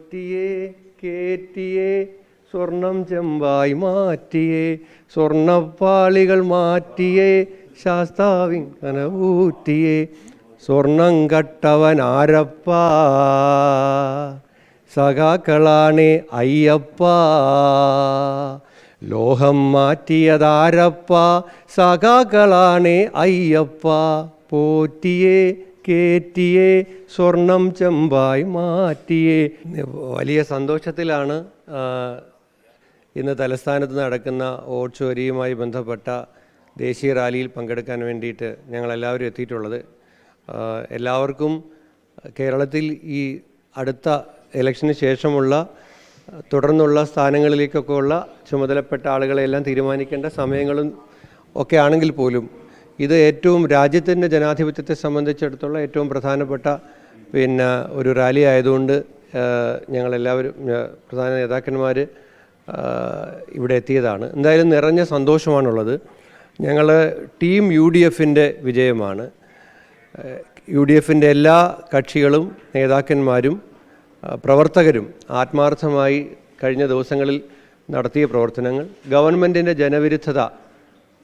പോറ്റിയേ കേറ്റിയേ സ്വർണം ചെമ്പായി മാറ്റിയേ സ്വർണപ്പാളികൾ മാറ്റിയേ ശാസ്താവിൻ കനവൂറ്റിയേ സ്വർണം കട്ടവൻ ആരപ്പ സഖാക്കളാണേ അയ്യപ്പ ലോഹം മാറ്റിയതാരപ്പ സഖാക്കളാണേ അയ്യപ്പ പോറ്റിയേ കേറ്റിയേ സ്വർണം ചെമ്പായി മാറ്റിയേ. വലിയ സന്തോഷത്തിലാണ് ഇന്ന് തലസ്ഥാനത്ത് നടക്കുന്ന ഓട്ട് ചോരിയുമായി ബന്ധപ്പെട്ട ദേശീയ റാലിയിൽ പങ്കെടുക്കാൻ വേണ്ടിയിട്ട് ഞങ്ങളെല്ലാവരും എത്തിയിട്ടുള്ളത്. എല്ലാവർക്കും കേരളത്തിൽ ഈ അടുത്ത ഇലക്ഷന് ശേഷമുള്ള തുടർന്നുള്ള സ്ഥാനങ്ങളിലേക്കൊക്കെ ഉള്ള ചുമതലപ്പെട്ട ആളുകളെല്ലാം തീരുമാനിക്കേണ്ട സമയങ്ങളും ഒക്കെ ആണെങ്കിൽ പോലും ഇത് ഏറ്റവും രാജ്യത്തിൻ്റെ ജനാധിപത്യത്തെ സംബന്ധിച്ചിടത്തോളം ഏറ്റവും പ്രധാനപ്പെട്ട ഒരു റാലി ആയതുകൊണ്ട് ഞങ്ങളെല്ലാവരും പ്രധാന നേതാക്കന്മാർ ഇവിടെ എത്തിയതാണ്. എന്തായാലും നിറഞ്ഞ സന്തോഷമാണുള്ളത്. ഞങ്ങൾ ടീം UDFൻ്റെ വിജയമാണ്. UDFൻ്റെ എല്ലാ കക്ഷികളും നേതാക്കന്മാരും പ്രവർത്തകരും ആത്മാർത്ഥമായി കഴിഞ്ഞ ദിവസങ്ങളിൽ നടത്തിയ പ്രവർത്തനങ്ങൾ, ഗവൺമെൻറ്റിൻ്റെ ജനവിരുദ്ധത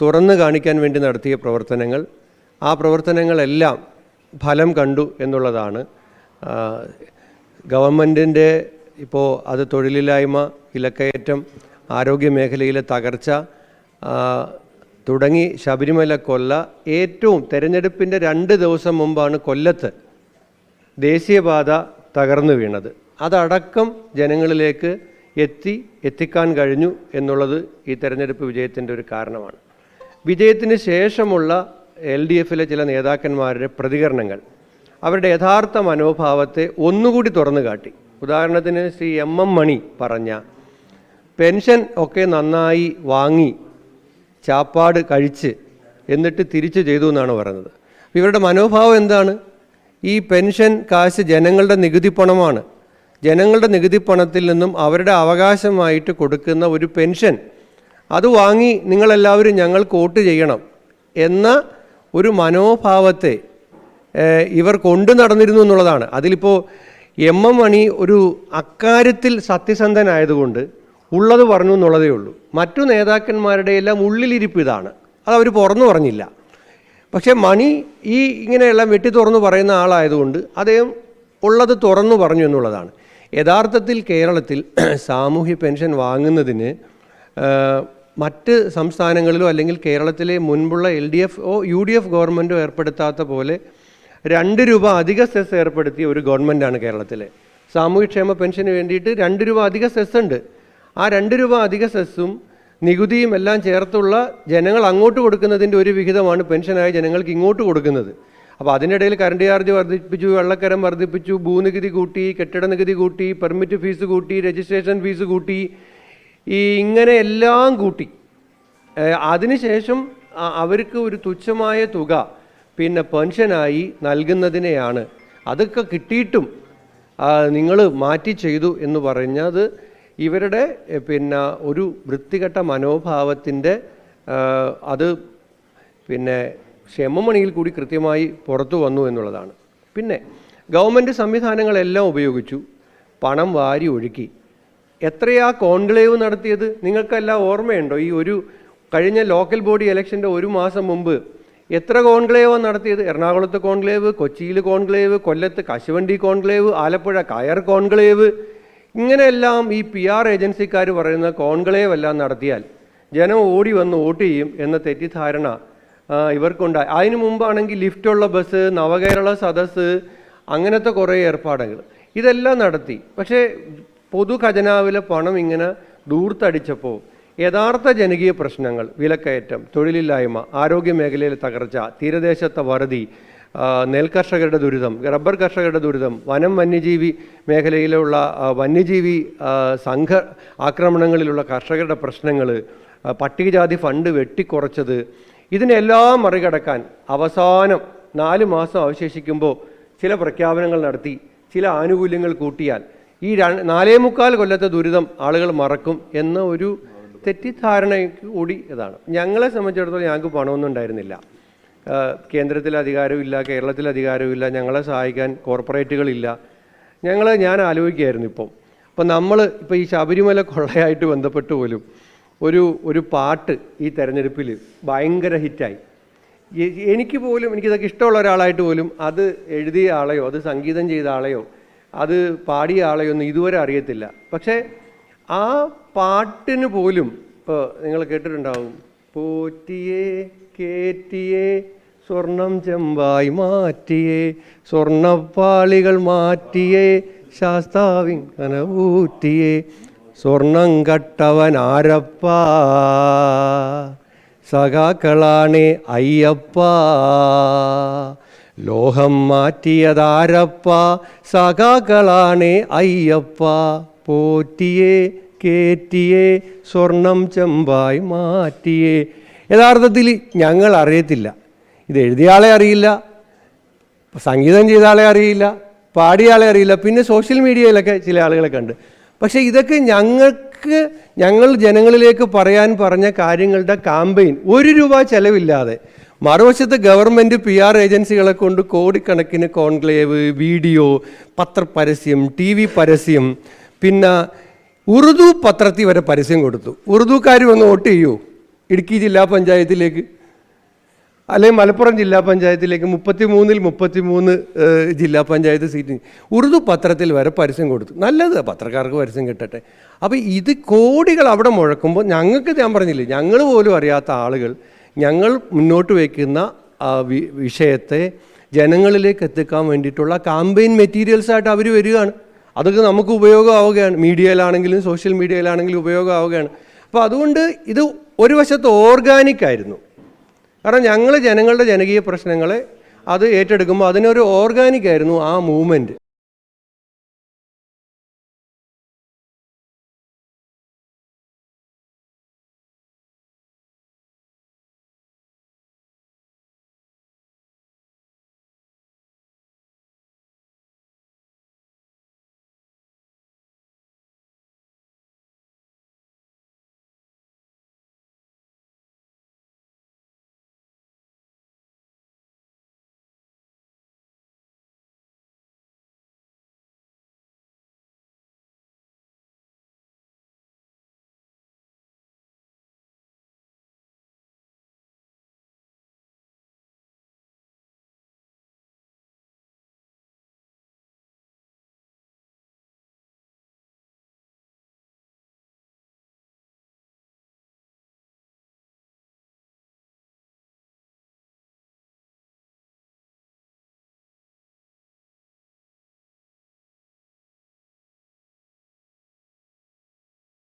തുറന്നു കാണിക്കാൻ വേണ്ടി നടത്തിയ പ്രവർത്തനങ്ങൾ, ആ പ്രവർത്തനങ്ങളെല്ലാം ഫലം കണ്ടു എന്നുള്ളതാണ്. ഗവൺമെൻറ്റിൻ്റെ ഇപ്പോൾ അത് തൊഴിലില്ലായ്മ, വിലക്കയറ്റം, ആരോഗ്യ മേഖലയിലെ തകർച്ച തുടങ്ങി ശബരിമല കൊല്ല, ഏറ്റവും തെരഞ്ഞെടുപ്പിൻ്റെ 2 ദിവസം മുമ്പാണ് കൊല്ലത്ത് ദേശീയപാത തകർന്നു വീണത്. അതടക്കം ജനങ്ങളിലേക്ക് എത്തിക്കാൻ കഴിഞ്ഞു എന്നുള്ളത് ഈ തെരഞ്ഞെടുപ്പ് വിജയത്തിൻ്റെ ഒരു കാരണമാണ്. വിജയത്തിന് ശേഷമുള്ള LDFലെ ചില നേതാക്കന്മാരുടെ പ്രതികരണങ്ങൾ അവരുടെ യഥാർത്ഥ മനോഭാവത്തെ ഒന്നുകൂടി തുറന്നു കാട്ടി. ഉദാഹരണത്തിന് ശ്രീ MM മണി പറഞ്ഞ പെൻഷൻ ഒക്കെ നന്നായി വാങ്ങി ചാപ്പാട് കഴിച്ച് എന്നിട്ട് തിരിച്ചു ചെയ്തു എന്നാണ് പറയുന്നത്. ഇവരുടെ മനോഭാവം എന്താണ്? ഈ പെൻഷൻ കാശ് ജനങ്ങളുടെ നികുതി പണമാണ്. ജനങ്ങളുടെ നികുതി പണത്തിൽ നിന്നും അവരുടെ അവകാശമായിട്ട് കൊടുക്കുന്ന ഒരു പെൻഷൻ അത് വാങ്ങി നിങ്ങളെല്ലാവരും ഞങ്ങൾക്ക് വോട്ട് ചെയ്യണം എന്ന ഒരു മനോഭാവത്തെ ഇവർ കൊണ്ടു നടന്നിരുന്നു എന്നുള്ളതാണ്. അതിലിപ്പോൾ MM മണി ഒരു അക്കാര്യത്തിൽ സത്യസന്ധനായതുകൊണ്ട് ഉള്ളത് പറഞ്ഞു എന്നുള്ളതേ ഉള്ളൂ. മറ്റു നേതാക്കന്മാരുടെ എല്ലാം ഉള്ളിലിരിപ്പ് ഇതാണ്, അതവർ പുറന്നു പറഞ്ഞില്ല. പക്ഷേ മണി ഈ ഇങ്ങനെയെല്ലാം വെട്ടി തുറന്നു പറയുന്ന ആളായതുകൊണ്ട് അദ്ദേഹം ഉള്ളത് തുറന്നു പറഞ്ഞു എന്നുള്ളതാണ്. യഥാർത്ഥത്തിൽ കേരളത്തിൽ സാമൂഹ്യ പെൻഷൻ വാങ്ങുന്നതിന് മറ്റ് സംസ്ഥാനങ്ങളിലോ അല്ലെങ്കിൽ കേരളത്തിലെ മുൻപുള്ള UDF ഗവൺമെൻറ്റോ ഏർപ്പെടുത്താത്ത പോലെ 2 രൂപ അധിക സെസ് ഏർപ്പെടുത്തിയ ഒരു ഗവൺമെൻറ്റാണ് കേരളത്തിലെ. സാമൂഹ്യക്ഷേമ പെൻഷന് വേണ്ടിയിട്ട് 2 രൂപ അധിക സെസ് ഉണ്ട്. ആ 2 രൂപ അധിക സെസ്സും നികുതിയും എല്ലാം ചേർത്തുള്ള ജനങ്ങൾ അങ്ങോട്ട് കൊടുക്കുന്നതിൻ്റെ ഒരു വിഹിതമാണ് പെൻഷനായി ജനങ്ങൾക്ക് ഇങ്ങോട്ട് കൊടുക്കുന്നത്. അപ്പോൾ അതിനിടയിൽ കറണ്ട് ചാർജ് വർദ്ധിപ്പിച്ചു, വെള്ളക്കരം വർദ്ധിപ്പിച്ചു, ഭൂനികുതി കൂട്ടി, കെട്ടിട നികുതി കൂട്ടി, പെർമിറ്റ് ഫീസ് കൂട്ടി, രജിസ്ട്രേഷൻ ഫീസ് കൂട്ടി, ഇങ്ങനെ എല്ലാം കൂട്ടി. അതിനുശേഷം അവർക്ക് ഒരു തുച്ഛമായ തുക പെൻഷനായി നൽകുന്നതിനെയാണ് അതൊക്കെ കിട്ടിയിട്ടും നിങ്ങൾ മാറ്റി ചെയ്തു എന്ന് പറഞ്ഞത് ഇവരുടെ ഒരു വൃത്തികെട്ട മനോഭാവത്തിൻ്റെ അത് ക്ഷമമണിയിൽ കൂടി കൃത്യമായി പുറത്തു വന്നു എന്നുള്ളതാണ്. പിന്നെ ഗവൺമെൻറ് സംവിധാനങ്ങളെല്ലാം ഉപയോഗിച്ചു, പണം വാരി ഒഴുക്കി. എത്രയാ കോൺക്ലേവ് നടത്തിയത് നിങ്ങൾക്കെല്ലാം ഓർമ്മയുണ്ടോ? ഈ കഴിഞ്ഞ ലോക്കൽ ബോഡി ഇലക്ഷൻ്റെ 1 മാസം മുമ്പ് എത്ര കോൺക്ലേവാണ് നടത്തിയത്? എറണാകുളത്ത് കോൺക്ലേവ്, കൊച്ചിയിൽ കോൺക്ലേവ്, കൊല്ലത്ത് കശുവണ്ടി കോൺക്ലേവ്, ആലപ്പുഴ കയർ കോൺക്ലേവ്, ഇങ്ങനെയെല്ലാം ഈ PR ഏജൻസിക്കാർ പറയുന്ന കോൺക്ലേവ് എല്ലാം നടത്തിയാൽ ജനം ഓടി വന്ന് വോട്ട് ചെയ്യും എന്ന തെറ്റിദ്ധാരണ ഇവർക്കുണ്ടായി. അതിനു മുമ്പാണെങ്കിൽ ലിഫ്റ്റുള്ള ബസ്, നവകേരള സദസ്സ്, അങ്ങനത്തെ കുറേ ഏർപ്പാടുകൾ ഇതെല്ലാം നടത്തി. പക്ഷേ പൊതു ഖജനാവിലെ പണം ഇങ്ങനെ ദൂർത്തടിച്ചപ്പോൾ യഥാർത്ഥ ജനകീയ പ്രശ്നങ്ങൾ, വിലക്കയറ്റം, തൊഴിലില്ലായ്മ, ആരോഗ്യ മേഖലയിലെ തകർച്ച, തീരദേശത്തെ വറുതി, നെൽകർഷകരുടെ ദുരിതം, റബ്ബർ കർഷകരുടെ ദുരിതം, വന്യജീവി മേഖലയിലുള്ള വന്യജീവി സംഘ ആക്രമണങ്ങളിലുള്ള കർഷകരുടെ പ്രശ്നങ്ങൾ, പട്ടികജാതി ഫണ്ട് വെട്ടിക്കുറച്ചത്, ഇതിനെല്ലാം മറികടക്കാൻ അവസാനം 4 മാസം അവശേഷിക്കുമ്പോൾ ചില പ്രഖ്യാപനങ്ങൾ നടത്തി, ചില ആനുകൂല്യങ്ങൾ കൂട്ടിയാൽ ഈ 4.25 കൊല്ലത്തെ ദുരിതം ആളുകൾ മറക്കും എന്ന ഒരു തെറ്റിദ്ധാരണയ്ക്ക് കൂടി ഇതാണ്. ഞങ്ങളെ സംബന്ധിച്ചിടത്തോളം ഞങ്ങൾക്ക് പണമൊന്നും ഉണ്ടായിരുന്നില്ല. കേന്ദ്രത്തിൽ അധികാരമില്ല, കേരളത്തിൽ അധികാരമില്ല, ഞങ്ങളെ സഹായിക്കാൻ കോർപ്പറേറ്റുകളില്ല. ഞാൻ ആലോചിക്കുകയായിരുന്നു ഇപ്പം അപ്പോൾ നമ്മൾ ഇപ്പോൾ ഈ ശബരിമല കൊള്ളയായിട്ട് ബന്ധപ്പെട്ട് പോലും ഒരു പാട്ട് ഈ തെരഞ്ഞെടുപ്പിൽ ഭയങ്കര ഹിറ്റായി. എനിക്കിതൊക്കെ ഇഷ്ടമുള്ള ഒരാളായിട്ട് പോലും അത് എഴുതിയ ആളെയോ അത് സംഗീതം ചെയ്ത ആളെയോ അത് പാടിയ ആളെയോ ഒന്നും ഇതുവരെ അറിയത്തില്ല. പക്ഷേ ആ പാട്ടിന് പോലും ഇപ്പോൾ നിങ്ങൾ കേട്ടിട്ടുണ്ടാവും, പോറ്റിയേ കേറ്റിയേ സ്വർണം ചെമ്പായി മാറ്റിയേ സ്വർണ്ണപ്പാളികൾ മാറ്റിയേ ശാസ്താവിൻ കനവൂറ്റിയേ സ്വർണം കട്ടവൻ ആരപ്പ സഖാക്കളാണേ അയ്യപ്പ ലോഹം മാറ്റിയതാരപ്പ സഖാക്കളാണേ അയ്യപ്പ പോറ്റിയേ കേറ്റിയേ സ്വർണം ചെമ്പായി മാറ്റിയേ. യഥാർത്ഥത്തിൽ ഞങ്ങൾ അറിയത്തില്ല, ഇത് എഴുതിയ ആളെ അറിയില്ല, സംഗീതം ചെയ്ത ആളെ അറിയില്ല, പാടിയ ആളെ അറിയില്ല, പിന്നെ സോഷ്യൽ മീഡിയയിലൊക്കെ ചില ആളുകളെ കണ്ട്. പക്ഷേ ഇതൊക്കെ ഞങ്ങൾ ജനങ്ങളിലേക്ക് പറയാൻ പറഞ്ഞ കാര്യങ്ങളുടെ കാമ്പയിൻ 1 രൂപ ചെലവില്ലാതെ, മറുവശത്ത് ഗവൺമെൻറ് PR ഏജൻസികളെ കൊണ്ട് കോടിക്കണക്കിന് കോൺക്ലേവ്, വീഡിയോ, പത്രപരസ്യം, TV പരസ്യം, പിന്നെ ഉറുദു പത്രത്തിൽ വരെ പരസ്യം കൊടുത്തു. ഉറുദുക്കാർ വന്ന് വോട്ട് ചെയ്യൂ ഇടുക്കി ജില്ലാ പഞ്ചായത്തിലേക്ക്, അല്ലെങ്കിൽ മലപ്പുറം ജില്ലാ പഞ്ചായത്തിലേക്ക് 33 ജില്ലാ പഞ്ചായത്ത് സീറ്റ് ഉറുദു പത്രത്തിൽ വരെ പരസ്യം കൊടുത്തു. നല്ലത്, പത്രക്കാർക്ക് പരസ്യം കിട്ടട്ടെ. അപ്പോൾ ഇത് കോടികൾ അവിടെ മുഴക്കുമ്പോൾ ഞങ്ങൾക്ക്, ഞാൻ പറഞ്ഞില്ലേ, ഞങ്ങൾ പോലും അറിയാത്ത ആളുകൾ ഞങ്ങൾ മുന്നോട്ട് വയ്ക്കുന്ന വിഷയത്തെ ജനങ്ങളിലേക്ക് എത്തിക്കാൻ വേണ്ടിയിട്ടുള്ള കാമ്പയിൻ മെറ്റീരിയൽസായിട്ട് അവർ വരികയാണ്. അതൊക്കെ നമുക്ക് ഉപയോഗമാവുകയാണ്, മീഡിയയിലാണെങ്കിലും സോഷ്യൽ മീഡിയയിലാണെങ്കിലും ഉപയോഗമാവുകയാണ്. അപ്പോൾ അതുകൊണ്ട് ഇത് ഒരു വശത്ത് ഓർഗാനിക് ആയിരുന്നു. കാരണം ഞങ്ങൾ ജനങ്ങളുടെ ജനകീയ പ്രശ്നങ്ങളെ അത് ഏറ്റെടുക്കുമ്പോൾ അതിനൊരു ഓർഗാനിക് ആയിരുന്നു ആ മൂവ്മെൻറ്റ്.